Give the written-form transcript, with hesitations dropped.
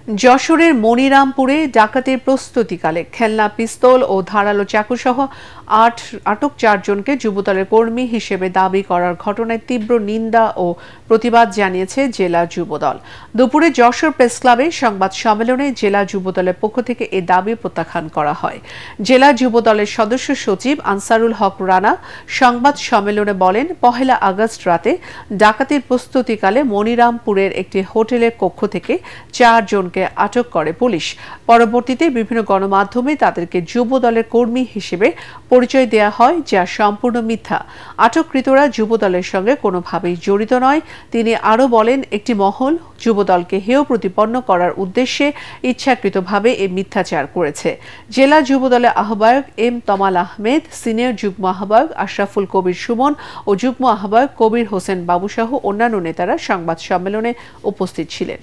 যশোরের মনিরামপুরে ডাকাতির প্রস্তুতিকালে খেলনা পিস্তল ও ধারালো চাকুসহ আটক 4 জনকে যুবদলের কর্মী হিসেবে দাবি করার ঘটনায় তীব্র নিন্দা ও প্রতিবাদ জানিয়েছে জেলা যুবদল। দুপুরে যশোর প্রেস ক্লাবে সংবাদ সম্মেলনে জেলা যুবদলের পক্ষ থেকে এ দাবি প্রত্যাখ্যান করা হয়। জেলা যুবদলের সদস্য সচিব আনসারুল হক রানা সংবাদ সম্মেলনে বলেন, 1 আগস্ট রাতে ডাকাতির প্রস্তুতিকালে মনিরামপুরের একটি হোটেলের কক্ষ থেকে 4 জনকে আটক করে পুলিশ। পরবর্তীতে বিভিন্ন গণমাধ্যমে তাদেরকে যুবদলের কর্মী হিসেবে পরিচয় দেয়া হয়, যা সম্পূর্ণ মিথ্যা। আটককৃতরা যুবদলের সঙ্গে কোনোভাবেই জড়িত নয়। তিনি আরও বলেন, একটি মহল যুবদলকে হেয় প্রতিপন্ন করার উদ্দেশ্যে ইচ্ছাকৃতভাবে এ মিথ্যাচার করেছে। জেলা যুবদলের আহ্বায়ক এম তমাল আহমেদ, সিনিয়র যুগ্ম আহ্বায়ক আশরাফুল কবির সুমন ও যুগ্ম আহ্বায়ক কবির হোসেন বাবুসহ অন্যান্য নেতারা সংবাদ সম্মেলনে উপস্থিত ছিলেন।